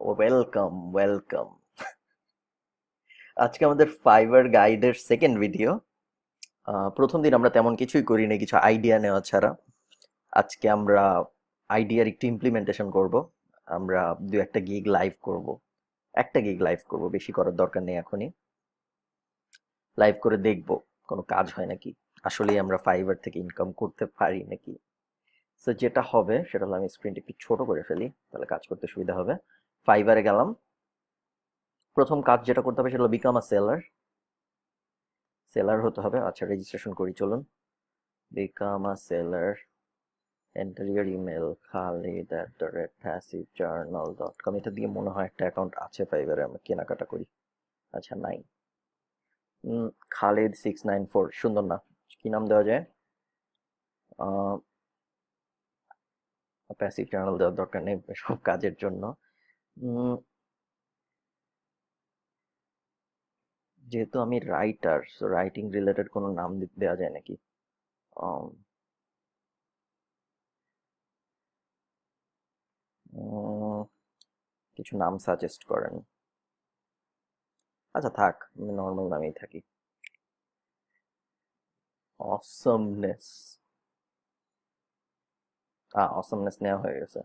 Welcome welcome. আজকে আমাদের fibre গাইডের সেকেন্ড ভিডিও। প্রথম দিন আমরা তেমন কিছুই করি না, কিছু আইডিয়া নেওয়া ছাড়া। আজকে আমরা আইডিয়ার একটু ইমপ্লিমেন্টেশন করব। আমরা দু একটা গিগ লাইভ করব, একটা গিগ লাইভ করব, বেশি করার দরকার নেই এখনই। লাইভ করে দেখব কোনো কাজ হয় নাকি, আসলেই আমরা ফাইবার থেকে ইনকাম করতে পারি নাকি। তো যেটা হবে সেটা হলো, আমি স্ক্রিনটা একটু ছোট করে ফেলি, তাহলে কাজ করতে সুবিধা হবে। ফাইবারে গেলাম, প্রথম কাজ যেটা করতে হবে সেটা হলো বিকাম আ সেলার। সেলার হতে হবে। আচ্ছা, রেজিস্ট্রেশন করি চলুন। Become a seller, enter your email khalid@passivejournal.com। এটা দিয়ে মনে হয় একটা অ্যাকাউন্ট আছে ফাইবারে, আমরা কেনাকাটা করি। আচ্ছা, নাই। খালিদ 694, সুন্দর না? কি নাম দেওয়া যায়? প্যাসিভ জার্নাল দেওয়ার দরকার নেই সব কাজের জন্য। উম, যেহেতু আমি রাইটার, সো রাইটিং রিলেটেড কোনো নাম দেওয়া যায় নাকি? আম, উম, কিছু নাম সাজেস্ট করেন। আচ্ছা থাক, আমি নর্মাল নামেই থাকি। অসমনেস। অসমনেস নেওয়া হয়ে গেছে।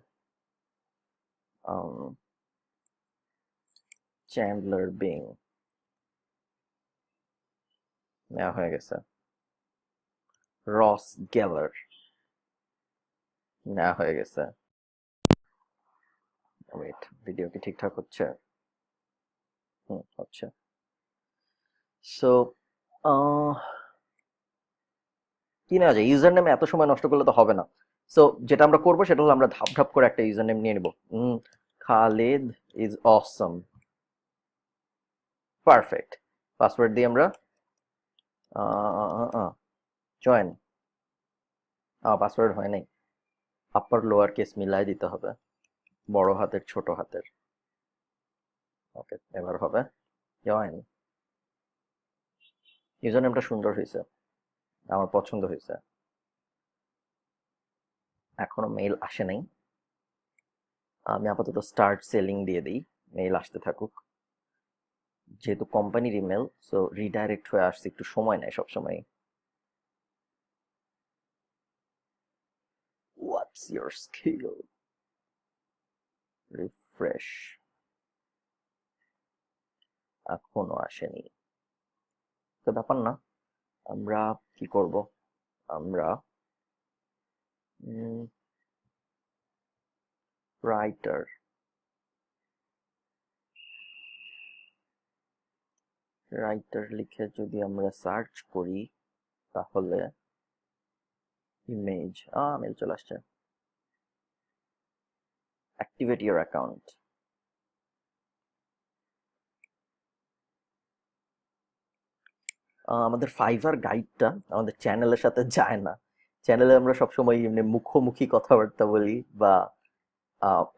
চ্যান্ডলার বিং নেওয়া হয়ে গেছে। রস গেলার নেওয়া হয়ে গেছে। ওয়েট, ভিডিও কি ঠিকঠাক হচ্ছে? হচ্ছে। সো কি নেওয়া যায়? ইউজার নেমে এত সময় নষ্ট করলে তো হবে না। সো যেটা আমরা করবো সেটা হলো, আমরা ধাপ ধাপ করে একটা ইউজার নেম নিয়ে নিব। Khalid is Assam, perfect. Password দিয়ে আমরা জয়েন। পাসওয়ার্ড হয় নাই, আপার লোয়ার কেস মিলাই দিতে হবে, বড় হাতের ছোট হাতের। ওকে, এবার হবে জয়েন। ইউজার নেমটা সুন্দর হয়েছে, আমার পছন্দ হয়েছে। এখনো মেইল আসে নাই, আমি আপাতত স্টার্ট সেলিং দিয়ে দিই, মেইল আসতে থাকুক। যেহেতু কোম্পানির ইমেল, সো রিডাইরেক্ট হয়ে আসছে, একটু সময় নেয় সবসময়। What's your skill? রিফ্রেশ, এখনো আসেনি। তো ব্যাপার না, আমরা কি করব, আমরা রাইটার, রাইটার লিখে যদি আমরা সার্চ করি, তাহলে ইমেজ, মেল চলে আসছে। Activate your account. আমাদের ফাইবার গাইডটা আমাদের চ্যানেলের সাথে যায় না। চ্যানেলে আমরা সবসময় এমনি মুখোমুখি কথাবার্তা বলি, বা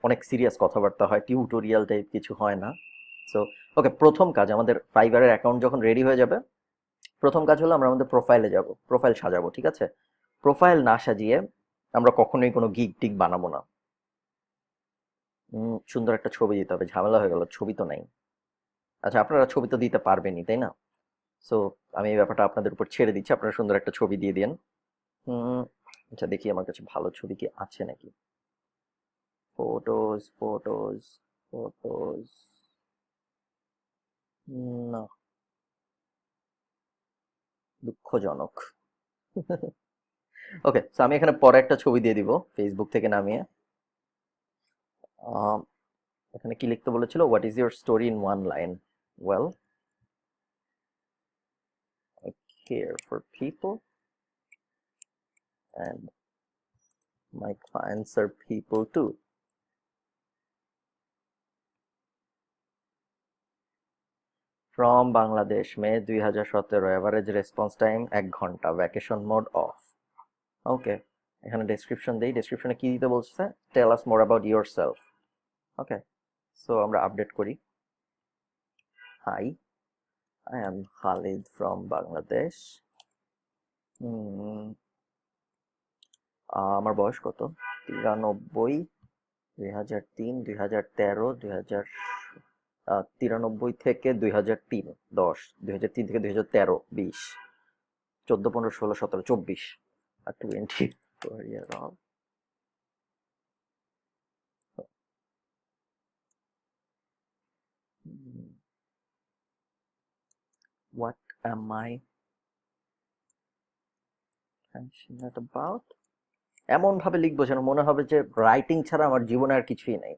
অনেক সিরিয়াস কথাবার্তা হয়, টিউটোরিয়াল টাইপ কিছু হয় না। সো ওকে, প্রথম কাজ, আমাদের ফাইবারের অ্যাকাউন্ট যখন রেডি হয়ে যাবে, প্রথম কাজ হলো আমরা আমাদের প্রোফাইলে যাব, প্রোফাইল সাজাবো। ঠিক আছে, প্রোফাইল না সাজিয়ে আমরা কখনোই কোনো গিগ টিক বানাবো না। সুন্দর একটা ছবি দিতে হবে, ঝামেলা হয়ে গেল, ছবি তো নাই। আচ্ছা, আপনারা ছবি তো দিতে পারবেনই তাই না? সো আমি এই ব্যাপারটা আপনাদের উপর ছেড়ে দিচ্ছি, আপনারা সুন্দর একটা ছবি দিয়ে দিন। হুম, আচ্ছা দেখি আমার কাছে ভালো ছবি কি আছে নাকি। ফটোজ ফটোজ ফটোজ, না, দুঃখজনক। ওকে, সো আমি এখানে পরে একটা ছবি দিয়ে দিব ফেসবুক থেকে নামিয়ে। আহ, এখানে কি লিখতে বলেছিল? What is your story in one line? Well, I care for people and my clients are people too. From Bangladesh, May 2017, average response time 1 ঘন্টা, ভ্যাকেশন মোড অফ। ওকে, এখানে ডেসক্রিপশন দেই, ডেসক্রিপশনে কি দিতে বলছে? Tell us more about yourself. Okay, so আমরা update করি। Hi, I am Khalid from Bangladesh. আমার বয়স কত? 93। 2003, 2013, 2093 থেকে 2003, 10, 2003 থেকে 2013, 20, 14, 15, 16, 17, 24 আর 24 year of what am I passionate about? এমন ভাবে লিখবো যেন মনে হবে যে রাইটিং ছাড়া আমার জীবনে আর কিছুই নেই।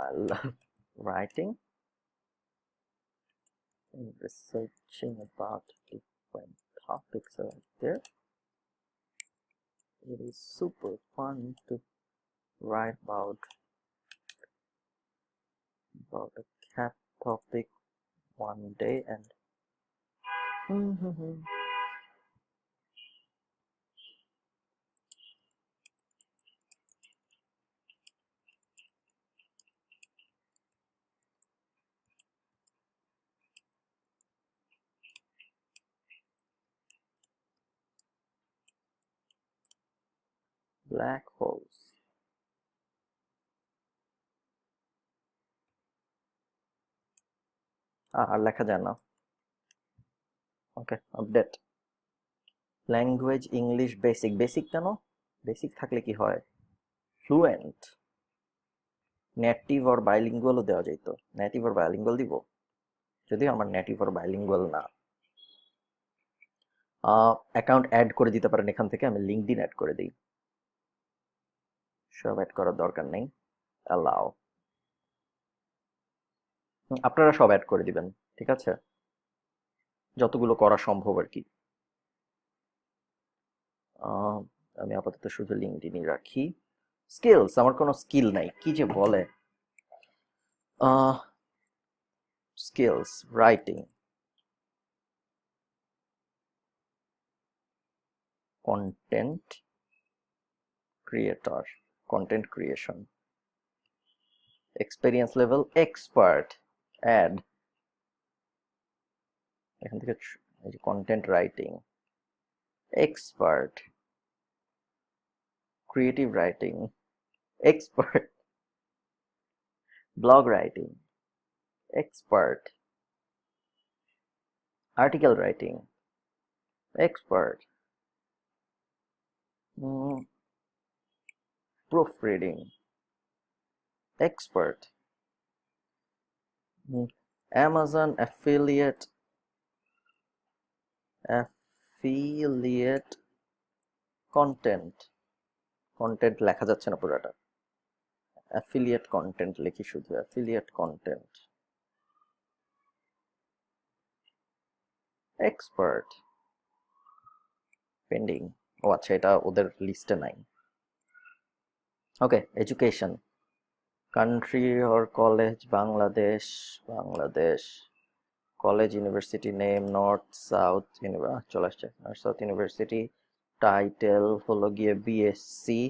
I love writing and researching about different topics out there. It is super fun to write about a cat topic one day and black holes. আর লেখা যায় না। Okay, update. Language English basic. Basic কেন? Basic থাকলে কি হয়? Fluent. Native আর বাইলিঙ্গুয়ালও দেওয়া যেত। Native আর bilingual দিব, যদিও আমার নেটিভ আর বাইলিঙ্গুয়াল না। অ্যাকাউন্ট অ্যাড করে দিতে পারেন এখান থেকে, আমি লিঙ্কডইন অ্যাড করে দিই। সব অ্যাড করার দরকার নেই, অ্যালাও। আপনারা সব অ্যাড করে দিবেন, ঠিক আছে, যতগুলো করা সম্ভব আর কি। আমি আপাতত শুধু লিঙ্কডইনই রাখি। স্কিলস, আমার কোনো স্কিল নাই, কি যে বলে। Skills, writing, content creator, content creation, experience level expert, add. এখান থেকে এই যে content writing expert, creative writing expert, blog writing expert, article writing expert, proofreading expert, Amazon affiliate content লেখা যাচ্ছে না পুরোটা, affiliate content লিখি শুধু, affiliate content expert, পেন্ডিং। ও আচ্ছা, এটা ওদের লিস্টে নাই। Okay, education, country or college, Bangladesh, college, university name, north south চলে আসছে, নর্থ সাউথ ইউনিভার্সিটি। টাইটেল হলো গিয়ে বিএসসি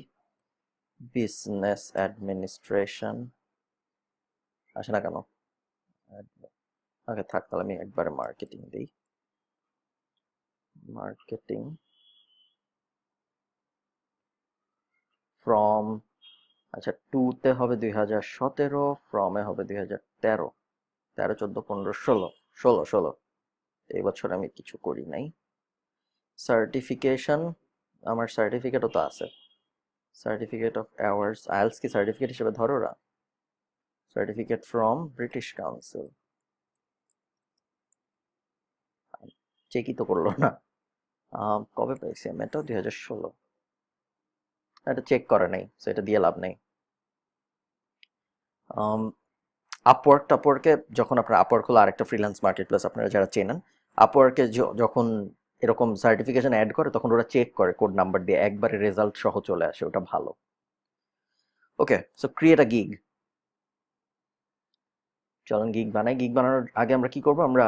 বিজনেস অ্যাডমিনিস্ট্রেশন। আসে না কেন? ওকে থাক, তাহলে আমি একবারে মার্কেটিং দিই। মার্কেটিং ফ্রম, আচ্ছা, টুতে হবে 2017, ফ্রমে হবে 2013, 13, 14, 15, 16, এই বছর আমি কিছু করি নাই। সার্টিফিকেশন, আমার সার্টিফিকেটও তো আছে, সার্টিফিকেট অফ অ্যাওয়ার্ডস। আইএলস কি সার্টিফিকেট হিসেবে ধরো ওরা? সার্টিফিকেট ফ্রম ব্রিটিশ কাউন্সিল, চেকই তো করলো না। কবে পাইছি আমি এটা? 2016। এটা চেক করে নাই, সেটা দিয়ে লাভ নেই। আপওয়ার্কে যখন আপনার, আপওয়ার্ক হলো আরেকটা ফ্রিল্যান্স মার্কেট প্লেস, আপনারা যারা চেনেন, আপওয়ার্কে যখন এরকম সার্টিফিকেশন অ্যাড করে তখন ওরা চেক করে কোড নাম্বার দিয়ে, একবারে রেজাল্ট সহ চলে আসে, ওটা ভালো। ওকে, সো ক্রিয়েট আ গিগ। চলুন গিগ বানাই। গিগ বানানোর আগে আমরা কি করব, আমরা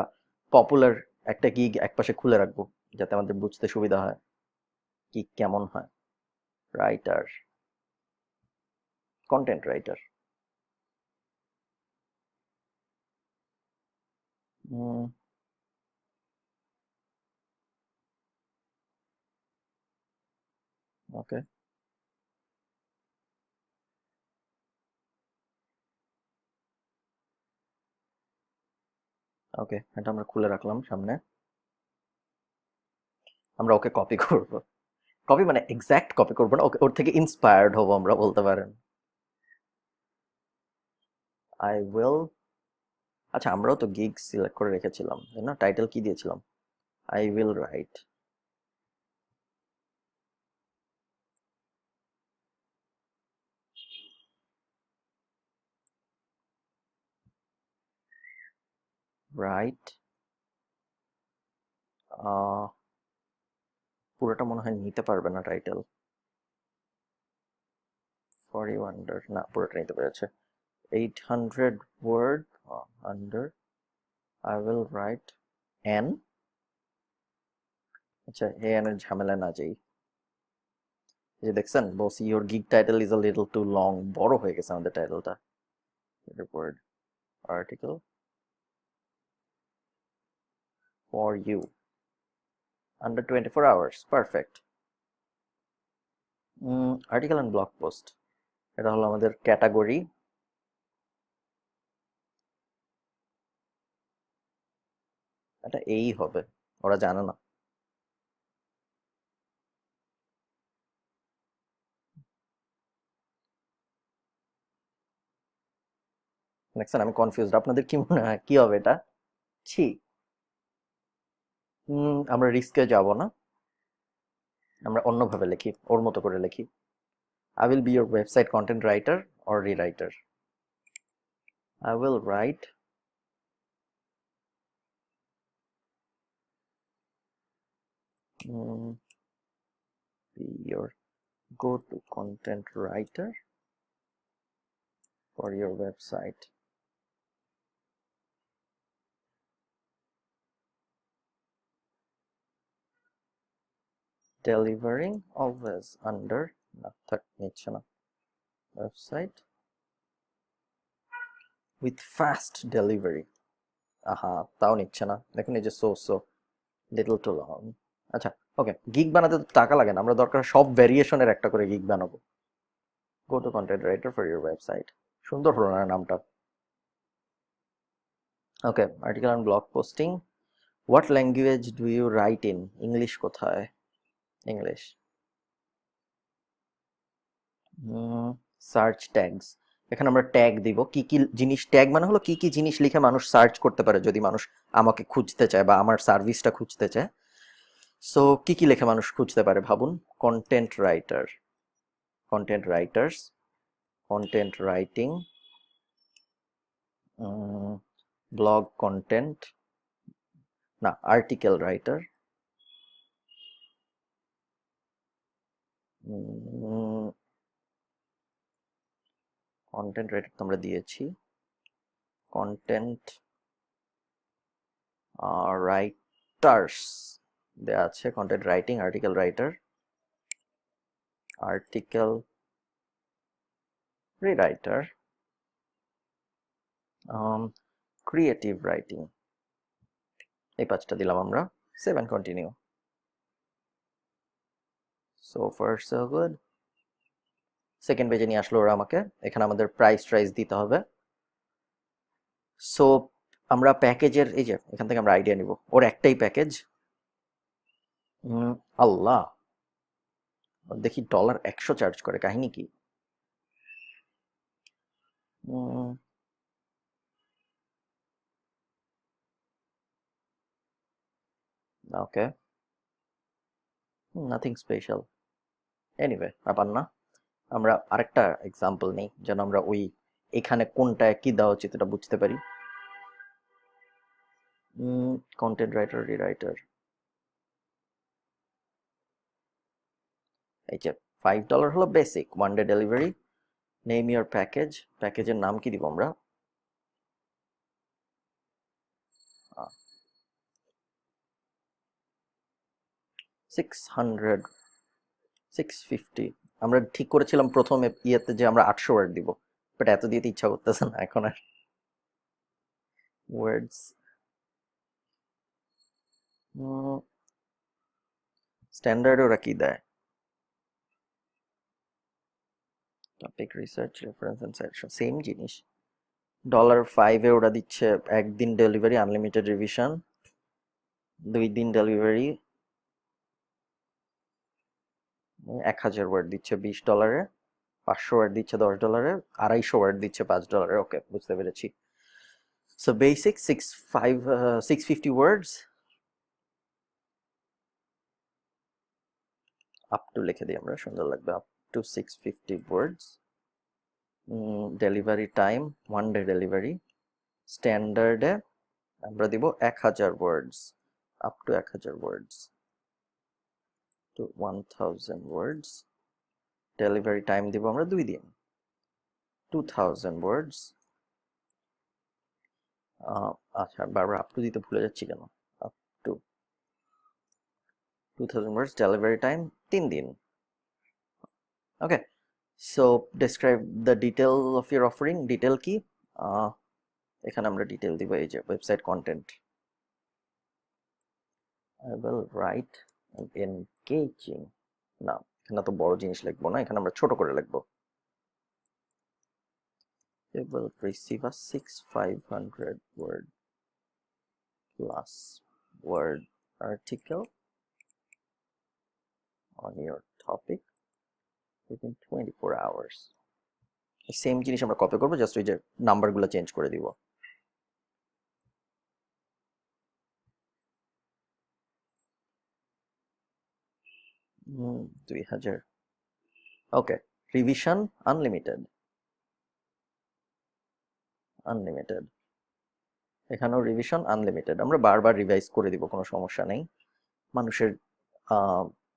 পপুলার একটা গিগ একপাশে খুলে রাখবো যাতে আমাদের বুঝতে সুবিধা হয় গিগ কেমন হয়। রাইটার, কন্টেন্ট রাইটার, ওকে, ওকে, এটা আমরা খুলে রাখলাম সামনে। আমরা ওকে কপি করব। কপি মানে এক্সাক্ট কপি করবো না, ওকে ওর থেকে ইন্সপায়ার্ড হবো আমরা, বলতে পারেন। আই উইল, আচ্ছা আমরাও তো গিগ সিলেক্ট করে রেখেছিলাম তাই না? টাইটেল কি দিয়েছিলাম? I will right. রাইট, পুরোটা মনে হয় নিতে পারবে না টাইটেল। ফর ইউ আন্ডার, না পুরোটা নিতে পেরেছে। 800 word under I will write N. আচ্ছা এন এর ঝামেলা না যাই। এই যে দেখছেন boss, your gig title is a little too long, বড় হয়ে গেছে আমাদের টাইটেলটা। Word article for you under 24 hours, perfect. Article and blog post, এটা হলো আমাদের ক্যাটাগরি। এটা এই হবে, ওরা জানে না। দেখছেন আমি কনফিউজড, আপনাদের কি মনে হয় কি হবে এটা? ছি। আমরা রিস্কে যাব না, আমরা অন্যভাবে লিখি, ওর মতো করে লিখি। I will be your website content writer or rewriter. I will write be your go-to content writer for your website. Delivering always under, না থাক নিচ্ছে না, website with fast delivery। আহা, তাও নিচ্ছে না, দেখুন এই যে সো লিটল টু লং। আচ্ছা ওকে, গিগ বানাতে তো টাকা লাগে না, আমরা দরকার সব ভ্যারিয়েশনের একটা করে গিগ বানাবো। Go to content writer for your website, সুন্দর হলো না নামটা? Okay, article and blog posting, what language do you write in? English কোথায়? ইংলিশ। সার্চ ট্যাগস, এখানে আমরা ট্যাগ দিব কি কি জিনিস, ট্যাগ মানে হলো কি কি জিনিস লিখে মানুষ সার্চ করতে পারে যদি মানুষ আমাকে খুঁজতে চায় বা আমার সার্ভিসটা খুঁজতে চায়। সো কি কি লিখে মানুষ খুঁজতে পারে ভাবুন। Content writer, content writers, content writing, blog content, না আর্টিকেল রাইটার, কন্টেন্ট রাইটার তো আমরা দিয়েছি, কন্টেন্ট রাইটার্স দেওয়া আছে, content writing, article writer, article rewriter, creative writing. এই পাঁচটা দিলাম আমরা, save and continue. So far so good. Second পেজে নিয়ে আসলো ওরা আমাকে, এখানে আমাদের প্রাইস দিতে হবে। সো আমরা প্যাকেজের এই যে এখান থেকে আমরা আইডিয়া নিব, ওর একটাই প্যাকেজ। আল্লাহ, দেখি $100 চার্জ করে, কাহিনী কি? ওকে, নাথিং স্পেশাল। এনিওয়ে ব্যাপার না, আমরা আরেকটা এক্সাম্পল নেই যেন আমরা ওই এখানে কোনটা কি দেওয়া উচিত এটা বুঝতে পারি। কন্টেন্ট রাইটার রিরাইটার, এই যে $5 হলো basic, one day delivery. Name your package, প্যাকেজের নাম কি দিব আমরা? 600, 650। আমরা ঠিক করেছিলাম প্রথম ইয়েতে যে আমরা 800 ওয়ার্ড দিব, বাট এত দিতে ইচ্ছা করতেছে না এখন আর। ওয়ার্ডস, স্ট্যান্ডার্ড ওরা কি দেয়? Topic, research, reference and citation, same জিনিস। $5 ওরা দিচ্ছে একদিন ডেলিভারি, আনলিমিটেড রিভিশন, 2 দিন ডেলিভারি, 1000 ওয়ার্ড দিচ্ছে $20, 500 ওয়ার্ড দিচ্ছে $10, 250 ওয়ার্ড দিচ্ছে $5। ওকে, বুঝতে পেরেছি। So basic 650 words, up to লিখে দিই আমরা, সুন্দর লাগবে, up to 650 words. Delivery time 1 day delivery. স্ট্যান্ডার্ডে আমরা দিব 1000 words, up to 1000 words to 1000 words. Delivery time দিব আমরা 2 দিন, 2000 ওয়ার্ডস। আচ্ছা, বারবার আপ টু দিতে ভুলে যাচ্ছি কেন? Up to 2000 words, delivery time 3 দিন। Okay, so describe the detail of your offering. Detail কি? এখানে আমরা ডিটেল দিব, এই যে website content. I will write an engaging, না এখানে তো বড় জিনিস লিখবো না, এখানে আমরা ছোট করে লিখবো। You will receive a 500 word plus word article on your topic within 24 hours. Same জিনিস আমরা কপি করবো, জাস্ট ওই যে নাম্বারগুলো চেঞ্জ করে দিব। হুম, 2000। ওকে, রিভিশন আনলিমিটেড, আনলিমিটেড, এখানেও রিভিশন আনলিমিটেড। আমরা বারবার রিভাইজ করে দিব, কোনো সমস্যা নেই। মানুষের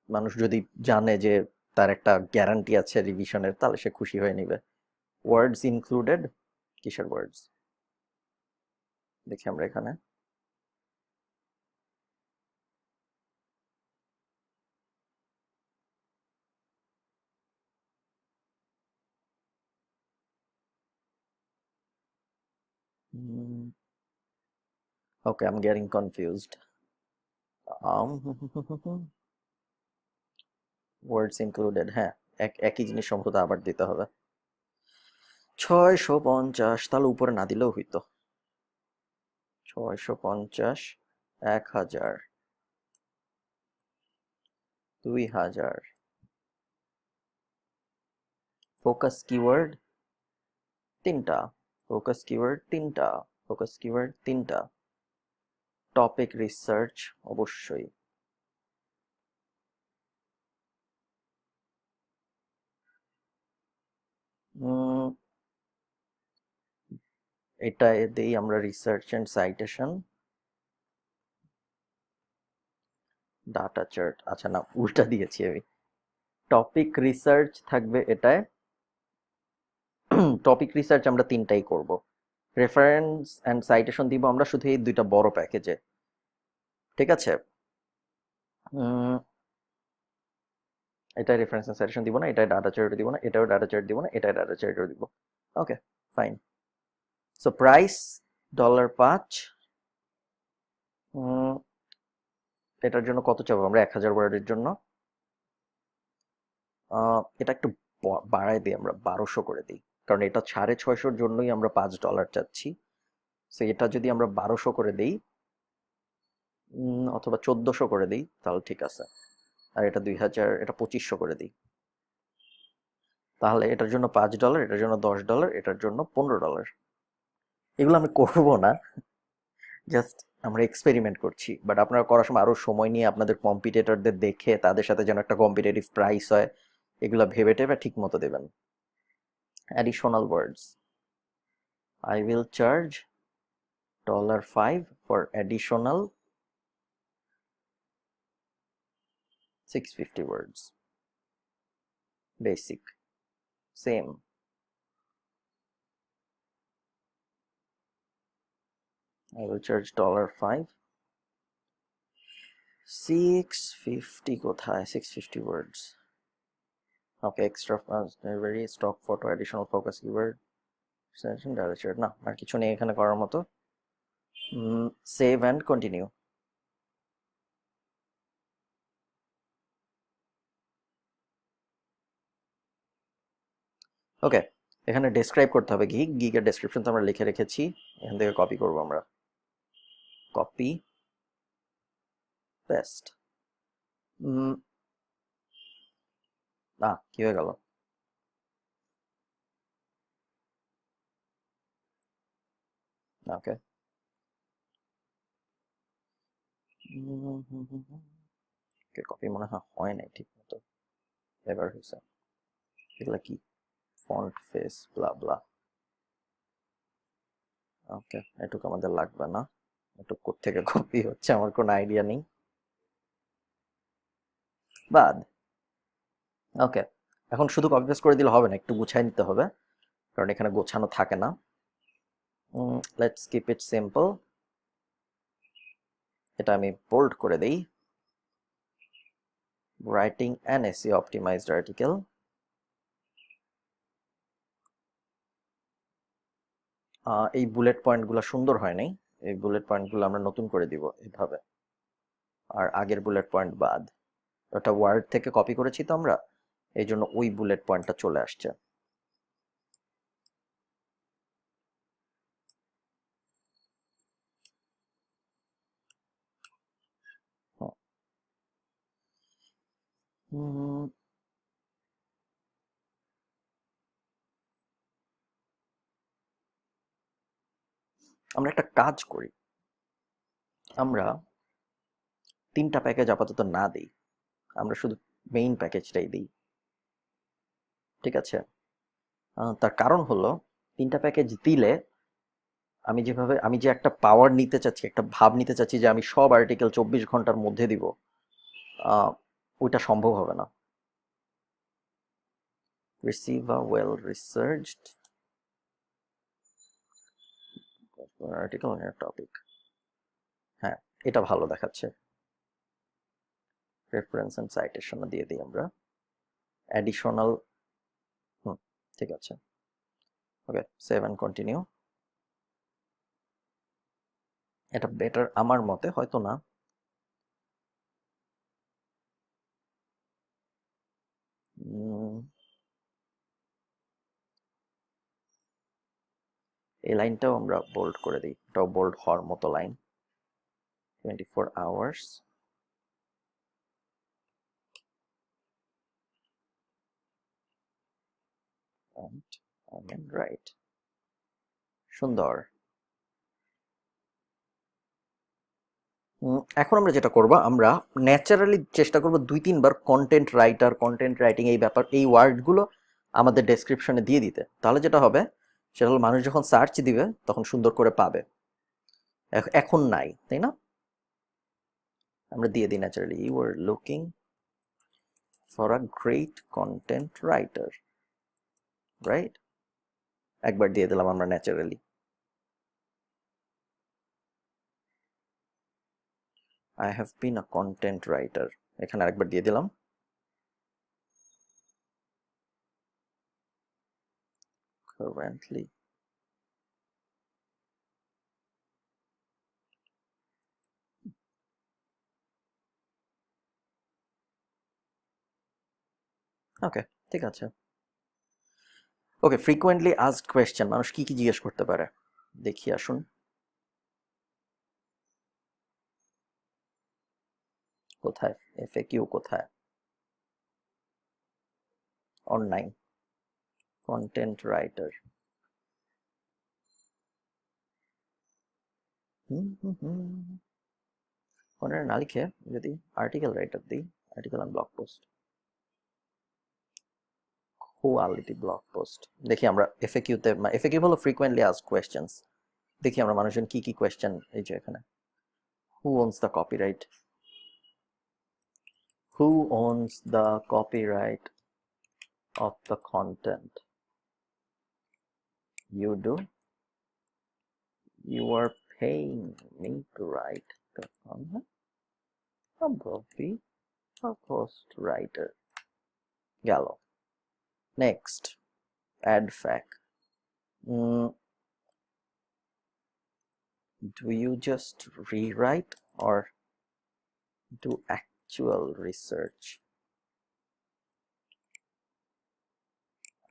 মানুষ যদি জানে যে তার একটা গ্যারান্টি আছে রিভিশনের, তাহলে সে খুশি হয়ে নিবে। ওয়ার্ডস ইনক্লুডেড, কিসের ওয়ার্ডস দেখি আমরা এখানে। Okay, I am getting confused. Words included, হ্যাঁ, একই জিনিস সম্ভবত আবার দিতে হবে। 650, তাহলে উপরে না দিলেও হইতো। 650, 1000, 2000। ফোকাস কিওয়ার্ড 3টা, ফোকাস কিওয়ার্ড 3টা, ফোকাস কিওয়ার্ড 3টা। টপিক রিসার্চ অবশ্যই। এটা দেই আমরা research and citation, data chart. আচ্ছা না, উল্টা দিয়েছি আমি। টপিক রিসার্চ থাকবে এটায়। টপিক রিসার্চ আমরা 3টাই করব। রেফারেন্স এন্ড সাইটেশন দিব আমরা শুধু এই 2টা বড় প্যাকেজে, ঠিক আছে? এটাই রেফারেন্স এন্ড সাইটেশন দিব না, এটাই ডাটা চার্ট দিব না, এটাও ডাটা চার্ট দিব না, এটাই ডাটা চার্ট দিব। ওকে, ফাইন। So price $5। এটার জন্য কত চাবো আমরা? 1000 ওয়ার্ডের জন্য এটা একটু বাড়াই দিই, আমরা 1200 করে দিই, কারণ এটা $650 জন্যই আমরা $5 চাচ্ছি। সো এটা যদি আমরা 1200 করে দিই, অথবা 1400 করে দিই, তাহলে ঠিক আছে। আর এটা 2000, এটা 2500 করে দিই, তাহলে এটার জন্য $5, এটার জন্য $10, এটার জন্য $15। এগুলো আমি করবো না, জাস্ট আমরা এক্সপেরিমেন্ট করছি। বাট আপনারা করার সময় আরো সময় নিয়ে আপনাদের কম্পিটিটরদের দেখে তাদের সাথে যেন একটা কম্পিটিটিভ প্রাইস হয়, এগুলো ভেবে টেবে ঠিক মতো দেবেন। Additional words, I will charge $5 for additional 650 words. Basic, same. I will charge $5, 650 কোথায়? 650 words. Okay, extra very stock photo, additional focus keyword, selection, direction, না আর কিছু নেই এখানে করার মতো। Save and continue. ওকে, এখানে ডেসক্রাইব করতে হবে গিগ, গিগের ডেসক্রিপশন তো আমরা লিখে রেখেছি, এখান থেকে কপি করব আমরা, কপি পেস্ট। না, কি হয়ে গেল? ওকে, কপি মনে হয় নাই ঠিক মতো, এবার হয়েছে। এগুলা কি? ফন্ট ফেস ব্লা ব্লা। ওকে, এটুকু আমাদের লাগবে না। এটুকু কোত্থেকে কপি হচ্ছে আমার কোনো আইডিয়া নেই, বাদ। ওকে, এখন শুধু কপি পেস্ট করে দিলে হবে না, একটু গুছাই নিতে হবে, কারণ এখানে গোছানো থাকে না। Let's keep it simple. এটা আমি বোল্ড করে দেই, writing an SEO optimised article. এই বুলেট পয়েন্টগুলো সুন্দর হয় নাই, এই বুলেট পয়েন্টগুলো আমরা নতুন করে দিব এইভাবে, আর আগের বুলেট পয়েন্ট বাদ। ওটা ওয়ার্ড থেকে কপি করেছি তো আমরা, এই জন্য ওই বুলেট পয়েন্টটা চলে আসছে। হুম, আমরা একটা কাজ করি, আমরা 3টা প্যাকেজ আপাতত না দিই, আমরা শুধু মেইন প্যাকেজটাই দিই, ঠিক আছে? তার কারণ হলো 3টা প্যাকেজ দিলে আমি যে একটা পাওয়ার নিতে চাচ্ছি, একটা ভাব নিতে চাচ্ছি যে আমি সব আর্টিকেল 24 ঘন্টার মধ্যে দিব, আহ, ওইটা সম্ভব হবে না। Receive a well researched article on year topic, হ্যাঁ, এটা ভালো দেখাচ্ছে। রেফারেন্স এন্ড সাইটেশন দিয়ে দিই আমরা, অ্যাডিশনাল। হুম, ঠিক আছে। ওকে, সেভ এন্ড কন্টিনিউ। এটা বেটার আমার মতে, হয়তো না। এই লাইনটাও আমরা বোল্ড করে দিই, এটাও বোল্ড হওয়ার মতো line. 24 hours and again right, সুন্দর। এখন আমরা যেটা করব, আমরা ন্যাচারালি চেষ্টা করব 2-3 বার কন্টেন্ট রাইটার, কন্টেন্ট রাইটিং এই ব্যাপার, এই ওয়ার্ডগুলো আমাদের ডেসক্রিপশনে দিয়ে দিতে। তাহলে যেটা হবে, সেটা হলো মানুষ যখন সার্চ দিবে তখন সুন্দর করে পাবে। এখন নাই, তাই না? আমরা দিয়ে দিই naturally, you are looking for a great content writer, right? একবার দিয়ে দিলাম আমরা naturally. I have been a content writer, এখানে আরেকবার দিয়ে দিলাম। Currently ওকে, ঠিক আছে। ওকে, ফ্রিকোয়েন্টলি আস্কড কোয়েশ্চেন, মানুষ কি কি জিজ্ঞেস করতে পারে দেখি, আসুন। কোথায় এফএকিউ? কোথায়? Online content writer. ওনারা না লিখে যদি আর্টিকেল রাইটার দিই, article and blog post, quality blog post, দেখি আমরা এফএকিউতে, এফএকিউ হলো ফ্রিকোয়েন্টলি আস্কড কোয়েশ্চেন্স, দেখি আমরা মানুষজন কি কি কোয়েশ্চেন। এই যে এখানে, who owns the copyright, who owns the copyright of the content you do, you are paying me to write the content, probably a post writer, গেল। Next, add fact. Do you just rewrite or do actual research?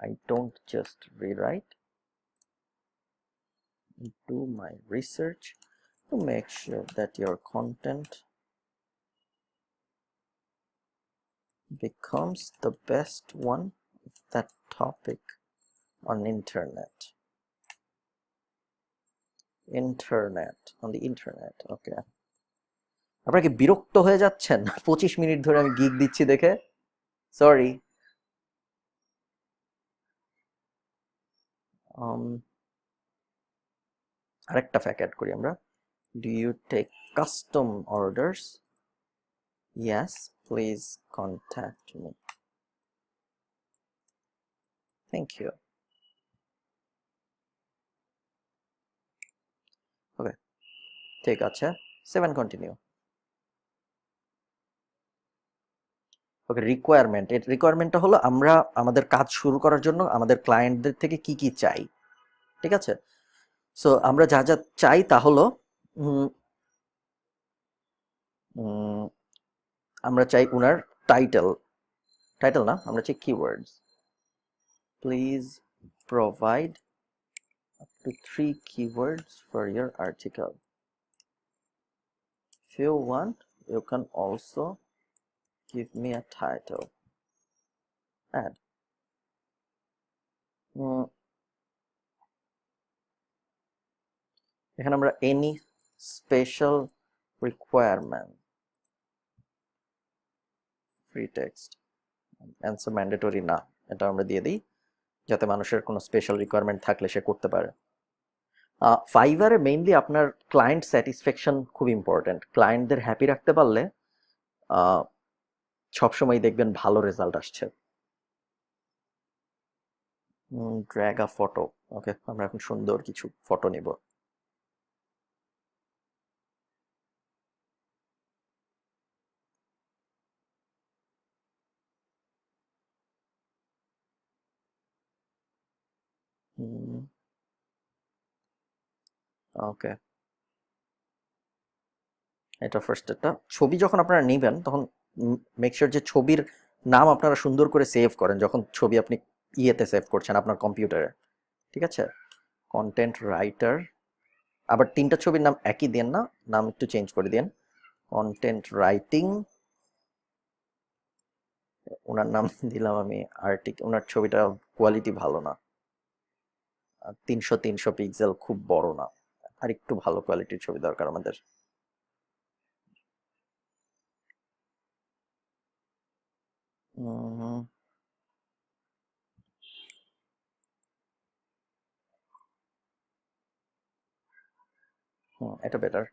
I don't just rewrite, do my research to make sure that your content becomes the best one of that topic on on the internet. Okay, আপনারা কি বিরক্ত হয়ে যাচ্ছেন 25 minute ধরে আমি gig দিচ্ছি দেখে? Sorry. আরেকটা ফ্যাক অ্যাড করি আমরা। Do you take custom orders? Yes, please contact me. Thank you. Okay, ঠিক আছে, 7 কন্টিনিউ। ওকে, রিকোয়ারমেন্টটা হলো আমরা আমাদের কাজ শুরু করার জন্য আমাদের ক্লায়েন্টদের থেকে কি কি চাই, ঠিক আছে? সো আমরা যা যা চাই তা হলো উম, উম, আমরা চাই উনার টাইটেল, না, আমরা চাই keywords. Please provide up to 3 keywords for your article. If you want, you can also give me a title. Add. এখানে আমরা any special requirement, free text, answer mandatory না, এটা আমরা দিয়ে দিই যাতে মানুষের কোনো স্পেশাল রিকোয়ারমেন্ট থাকলে সে করতে পারে। ফাইবারে মেইনলি আপনার ক্লায়েন্ট স্যাটিসফ্যাকশন খুব ইম্পর্টেন্ট। ক্লায়েন্টদের হ্যাপি রাখতে পারলে সবসময় দেখবেন ভালো রেজাল্ট আসছে। ড্র্যাগ আ ফটো। ওকে, আমরা এখন সুন্দর কিছু ফটো নিব। ওকে, এটা ফার্স্ট। একটা ছবি যখন আপনারা নেবেন তখন মেক শিওর যে ছবির নাম আপনারা সুন্দর করে সেভ করেন যখন ছবি আপনি ইয়েতে সেভ করছেন আপনার কম্পিউটারে, ঠিক আছে? কন্টেন্ট রাইটার, আবার 3টা ছবির নাম একই দেন না, নাম একটু চেঞ্জ করে দেন। কন্টেন্ট রাইটিং, ওনার নাম দিলাম আমি ওনার ছবিটা কোয়ালিটি ভালো না, 300 পিক্সেল, খুব বড় না, আর একটু ভালো কোয়ালিটির ছবি দরকার আমাদের। এটা বেটার।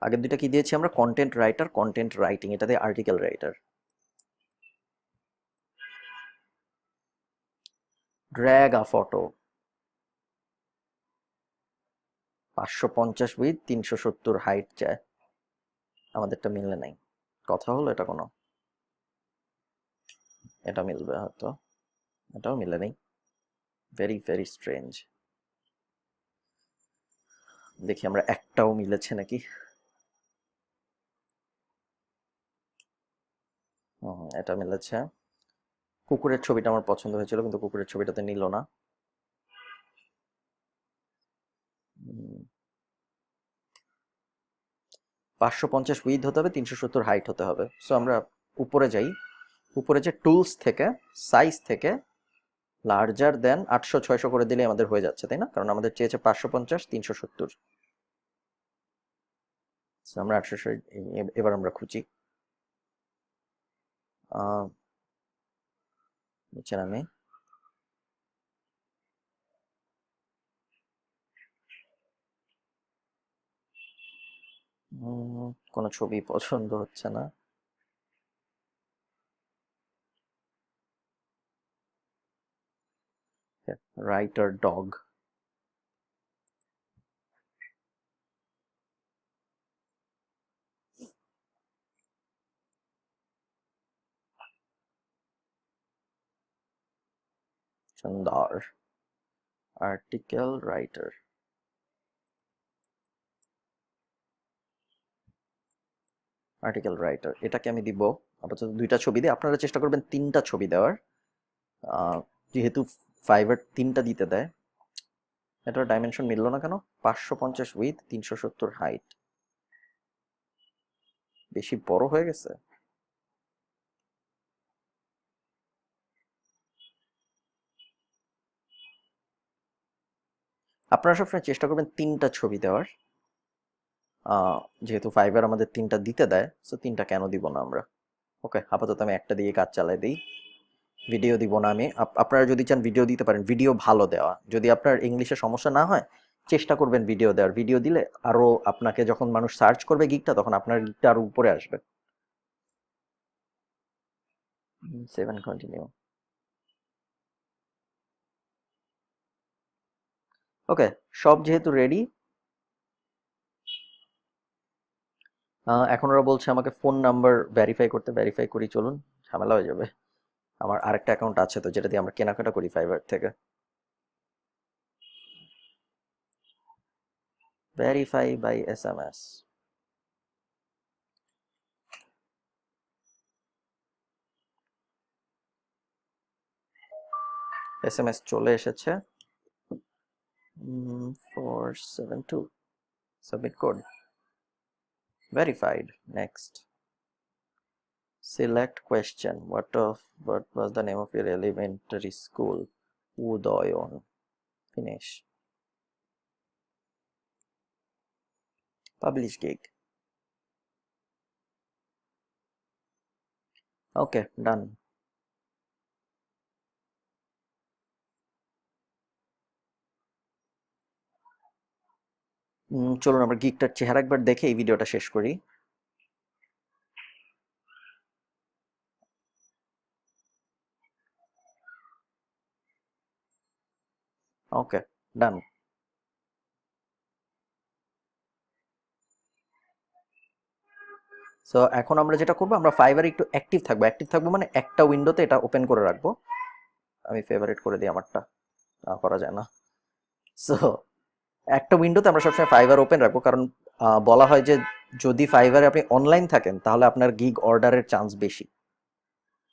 আগের দুইটা কি দিয়েছি আমরা? কন্টেন্ট রাইটার, কন্টেন্ট রাইটিং, এটাতে article writer. Drag a photo, 550 with 370 height চায়, আমাদেরটা মিললে নাই। কথা হলো এটা কোনো, এটা মিলবে হয়তো, এটাও মিলে নেই। Very very strange. দেখি আমরা একটাও মিলেছে নাকি। এটা মিলেছে। কুকুরের ছবিটা আমার পছন্দ হয়েছিল কিন্তু কুকুরের ছবিটাতে নিল না। 550 উইথ হতে হবে, 370 হাইট হতে হবে। সো আমরা উপরে যাই, উপরে যে টুলস থেকে সাইজ থেকে লার্জার দেন 800-600 করে দিলে আমাদের হয়ে যাচ্ছে, তাই না? কারণ আমাদের চেয়েছে 550, 370। আমরা 800, এবার আমরা খুঁজি। নিচে নামি, কোনো ছবি পছন্দ হচ্ছে না। রাইটার ডগ, সুন্দর। আর্টিকেল রাইটার, এটাকে আমি দিব আপাতত 2টা ছবি দিই, আপনারা চেষ্টা করবেন 3টা ছবি দেওয়ার। যেহেতু ফাইবার 3টা দিতে দেয়। এটার ডাইমেনশন মিললো না কেন? 550 উইথ 370 হাইট, বেশি বড় হয়ে গেছে। আপনারা সবসময় চেষ্টা করবেন 3টা ছবি দেওয়ার। যেহেতু ফাইবার আমাদের 3টা দিতে দেয়, সো 3টা কেন দিব না আমরা। ওকে, আপাতত আমি একটা দিয়ে কাজ চালাই দিই। ভিডিও দিব না আমি। আপনারা যদি চান ভিডিও দিতে পারেন, ভিডিও ভালো দেওয়া। যদি আপনার ইংলিশে সমস্যা না হয়, চেষ্টা করবেন ভিডিও দেওয়ার। ভিডিও দিলে আরো আপনাকে যখন মানুষ সার্চ করবে গিগটা, তখন আপনার গিগটা আরো উপরে আসবে। 7 কন্টিনিউ। ওকে, সব যেহেতু রেডি, এখন ওরা বলছে আমাকে ফোন নাম্বার ভেরিফাই করতে। ভেরিফাই করি, চলুন, ঝামেলা হয়ে যাবে। আমার আরেকটা অ্যাকাউন্ট আছে তো, যেটা দিয়ে আমরা কেনাকাটা করি ফাইবার থেকে। Verify by SMS। SMS চলে এসেছে। 472 submit code verified. Next, select question, what was the name of your elementary school? Udayan. Finish. Publish gig. Okay, done. চলুন আমরা গিগটার চেহারা একবার দেখে এই ভিডিওটা শেষ করি। ওকে, ডান। সো এখন আমরা যেটা করবো, আমরা ফাইবারে একটু অ্যাক্টিভ থাকবো। অ্যাক্টিভ থাকবো মানে একটা উইন্ডোতে এটা ওপেন করে রাখবো। আমি ফেভারিট করে দিই আমারটা, করা যায় না। সো একটা উইন্ডোতে আমরা সবসময় ফাইবার ওপেন রাখবো, কারণ বলা হয় যে যদি ফাইবারে আপনি অনলাইন থাকেন, তাহলে আপনার গিগ অর্ডারের চান্স বেশি।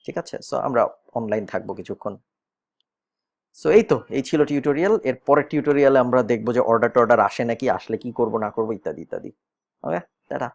ঠিক আছে, সো আমরা অনলাইন থাকবো কিছুক্ষণ। সো এই ছিল টিউটোরিয়াল। এর পরের টিউটোরিয়ালে আমরা দেখবো যে অর্ডার টর্ডার আসে নাকি, আসলে কি করব না করবো, ইত্যাদি ইত্যাদি। ওকে, টাটা।